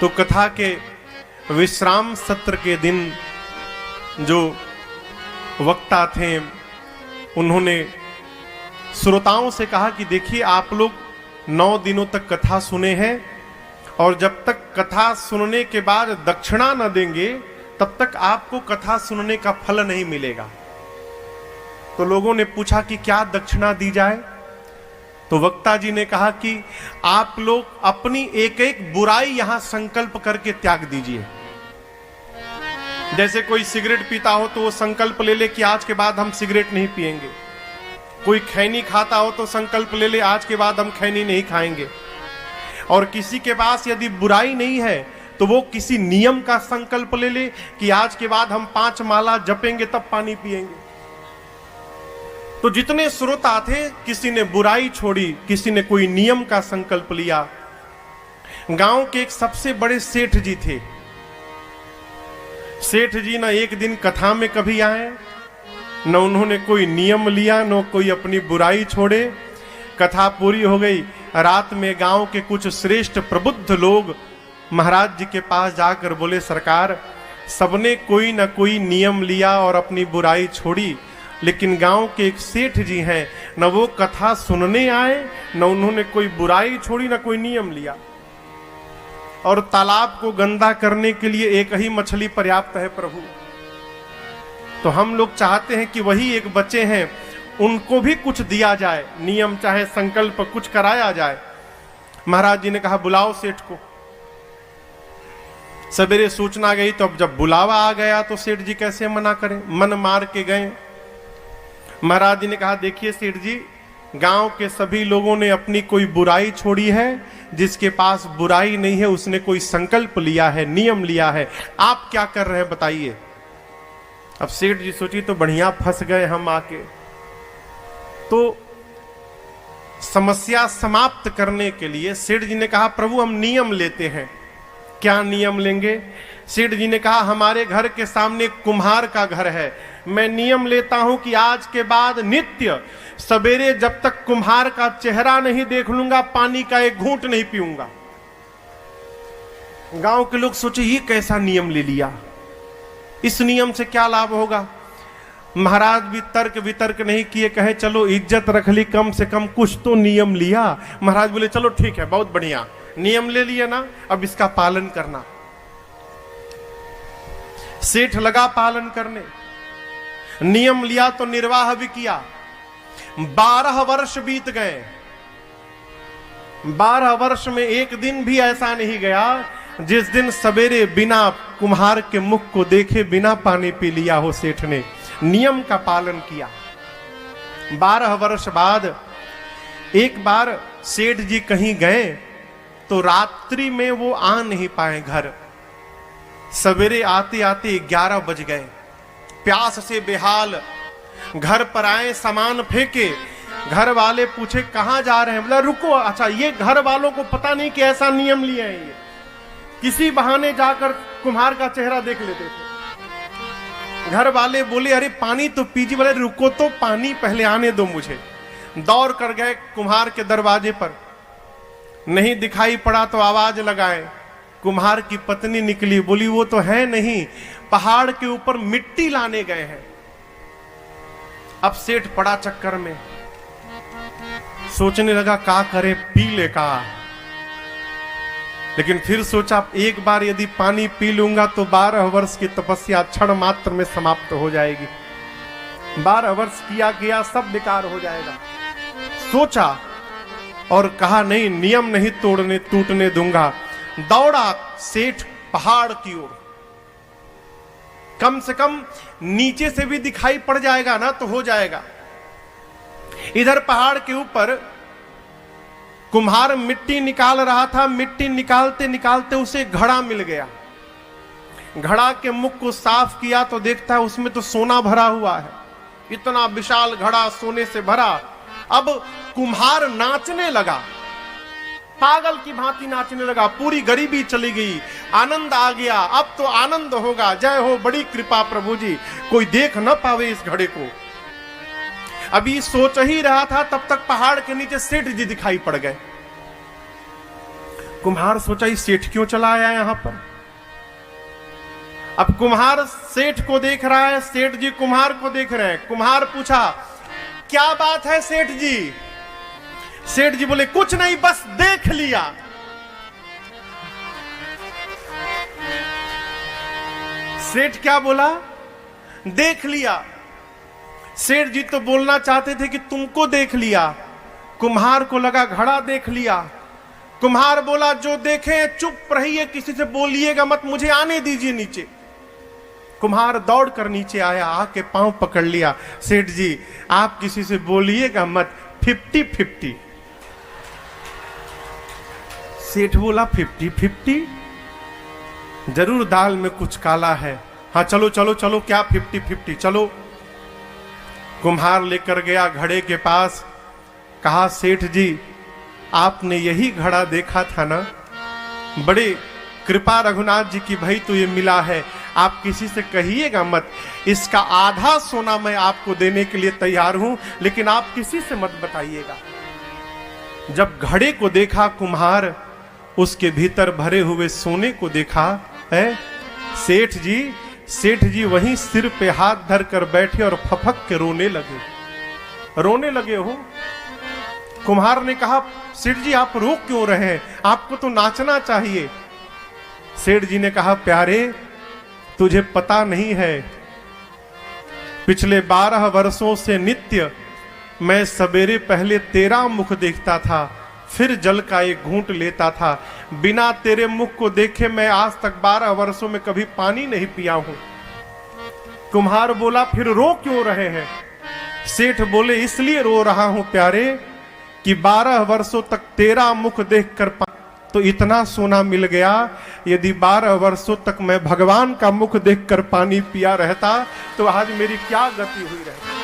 तो कथा के विश्राम सत्र के दिन जो वक्ता थे उन्होंने श्रोताओं से कहा कि देखिए, आप लोग 9 दिनों तक कथा सुने हैं और जब तक कथा सुनने के बाद दक्षिणा न देंगे तब तक आपको कथा सुनने का फल नहीं मिलेगा। तो लोगों ने पूछा कि क्या दक्षिणा दी जाए? तो वक्ता जी ने कहा कि आप लोग अपनी एक एक बुराई यहां संकल्प करके त्याग दीजिए। जैसे कोई सिगरेट पीता हो तो वो संकल्प ले ले कि आज के बाद हम सिगरेट नहीं पिएंगे। कोई खैनी खाता हो तो संकल्प ले ले आज के बाद हम खैनी नहीं खाएंगे। और किसी के पास यदि बुराई नहीं है तो वो किसी नियम का संकल्प ले ले कि आज के बाद हम 5 माला जपेंगे तब पानी पिएंगे। तो जितने श्रोता थे, किसी ने बुराई छोड़ी, किसी ने कोई नियम का संकल्प लिया। गांव के एक सबसे बड़े सेठ जी थे। सेठ जी ना एक दिन कथा में कभी आए, न उन्होंने कोई नियम लिया, न कोई अपनी बुराई छोड़े। कथा पूरी हो गई। रात में गांव के कुछ श्रेष्ठ प्रबुद्ध लोग महाराज जी के पास जाकर बोले, सरकार, सबने कोई न कोई नियम लिया और अपनी बुराई छोड़ी, लेकिन गांव के एक सेठ जी हैं, न वो कथा सुनने आए, न उन्होंने कोई बुराई छोड़ी, न कोई नियम लिया। और तालाब को गंदा करने के लिए एक ही मछली पर्याप्त है प्रभु। तो हम लोग चाहते हैं कि वही एक बच्चे हैं, उनको भी कुछ दिया जाए, नियम चाहे संकल्प कुछ कराया जाए। महाराज जी ने कहा, बुलाओ सेठ को। सवेरे सूचना गई तो अब जब बुलावा आ गया तो सेठ जी कैसे मना करें, मन मार के गए। महाराज जी ने कहा, देखिए सेठ जी, गांव के सभी लोगों ने अपनी कोई बुराई छोड़ी है, जिसके पास बुराई नहीं है उसने कोई संकल्प लिया है, नियम लिया है। आप क्या कर रहे हैं बताइए। अब सेठ जी सोची तो बढ़िया फंस गए हम आके। तो समस्या समाप्त करने के लिए सेठ जी ने कहा, प्रभु हम नियम लेते हैं। क्या नियम लेंगे? सेठ जी ने कहा, हमारे घर के सामने कुम्हार का घर है, मैं नियम लेता हूं कि आज के बाद नित्य सवेरे जब तक कुम्हार का चेहरा नहीं देख लूंगा पानी का एक घूंट नहीं पीऊंगा। गांव के लोग सोचे ये कैसा नियम ले लिया, इस नियम से क्या लाभ होगा। महाराज भी तर्क वितर्क नहीं किए, कहे चलो इज्जत रख ली, कम से कम कुछ तो नियम लिया। महाराज बोले चलो ठीक है, बहुत बढ़िया, नियम ले लिया ना, अब इसका पालन करना। सेठ लगा पालन करने, नियम लिया तो निर्वाह भी किया। 12 वर्ष बीत गए। 12 वर्ष में एक दिन भी ऐसा नहीं गया जिस दिन सवेरे बिना कुम्हार के मुख को देखे बिना पानी पी लिया हो सेठ ने। नियम का पालन किया। 12 वर्ष बाद एक बार सेठ जी कहीं गए तो रात्रि में वो आ नहीं पाए घर। सवेरे आते आते 11 बज गए। प्यास से बेहाल घर पर आए, सामान फेंके। घर वाले पूछे कहां जा रहे हैं? बोला रुको। अच्छा, ये घर वालों को पता नहीं कि ऐसा नियम लिए हैं। ये किसी बहाने जाकर कुम्हार का चेहरा देख लेते थे। घर वाले बोले अरे पानी तो पीजिए। बोले रुको तो, पानी पहले आने दो मुझे। दौड़ कर गए कुम्हार के दरवाजे पर, नहीं दिखाई पड़ा तो आवाज लगाए। कुम्हार की पत्नी निकली, बोली वो तो है नहीं, पहाड़ के ऊपर मिट्टी लाने गए हैं। अब सेठ पड़ा चक्कर में, सोचने लगा का करे, पी ले का। लेकिन फिर सोचा एक बार यदि पानी पी लूंगा तो 12 वर्ष की तपस्या क्षण मात्र में समाप्त हो जाएगी। 12 वर्ष किया गया सब बेकार हो जाएगा। सोचा और कहा नहीं, नियम नहीं टूटने दूंगा। दौड़ा सेठ पहाड़ की ओर। कम से कम नीचे से भी दिखाई पड़ जाएगा ना तो हो जाएगा। इधर पहाड़ के ऊपर कुम्हार मिट्टी निकाल रहा था। मिट्टी निकालते निकालते उसे घड़ा मिल गया। घड़ा के मुख को साफ किया तो देखता है उसमें तो सोना भरा हुआ है। इतना विशाल घड़ा सोने से भरा। अब कुम्हार नाचने लगा, पागल की भांति नाचने लगा। पूरी गरीबी चली गई, आनंद आ गया। अब तो आनंद होगा। जय हो, बड़ी कृपा प्रभु जी, कोई देख न पावे इस घड़े को। अभी सोच ही रहा था तब तक पहाड़ के नीचे सेठ जी दिखाई पड़ गए। कुम्हार सोचा ये सेठ क्यों चला आया यहां पर। अब कुम्हार सेठ को देख रहा है, सेठ जी कुम्हार को देख रहे हैं। कुम्हार पूछा क्या बात है सेठ जी। सेठ जी बोले कुछ नहीं, बस देख लिया। सेठ क्या बोला? देख लिया। सेठ जी तो बोलना चाहते थे कि तुमको देख लिया। कुम्हार को लगा घड़ा देख लिया। कुम्हार बोला जो देखे चुप रहिए, किसी से बोलिएगा मत, मुझे आने दीजिए नीचे। कुम्हार दौड़ कर नीचे आया, आके पांव पकड़ लिया। सेठ जी आप किसी से बोलिएगा मत, 50-50। सेठ बोला 50-50? जरूर दाल में कुछ काला है। हाँ चलो चलो चलो, क्या 50-50, चलो। कुम्हार लेकर गया घड़े के पास, कहा सेठ जी आपने यही घड़ा देखा था ना? बड़े कृपा रघुनाथ जी की भाई तो ये मिला है, आप किसी से कहिएगा मत, इसका आधा सोना मैं आपको देने के लिए तैयार हूं, लेकिन आप किसी से मत बताइएगा। जब घड़े को देखा कुम्हार, उसके भीतर भरे हुए सोने को देखा है। सेठ जी वहीं सिर पे हाथ धर कर बैठे और फफक के रोने लगे हो। कुम्हार ने कहा सेठ जी आप रो क्यों रहे हैं, आपको तो नाचना चाहिए। सेठ जी ने कहा प्यारे तुझे पता नहीं है, पिछले 12 वर्षों से नित्य मैं सवेरे पहले तेरा मुख देखता था, फिर जल का एक घूंट लेता था। बिना तेरे मुख को देखे मैं आज तक 12 वर्षों में कभी पानी नहीं पिया हूं। कुम्हार बोला फिर रो क्यों रहे हैं? सेठ बोले इसलिए रो रहा हूं प्यारे कि 12 वर्षों तक तेरा मुख देखकर तो इतना सोना मिल गया, यदि 12 वर्षों तक मैं भगवान का मुख देखकर पानी पिया रहता तो आज मेरी क्या गति हुई रहती।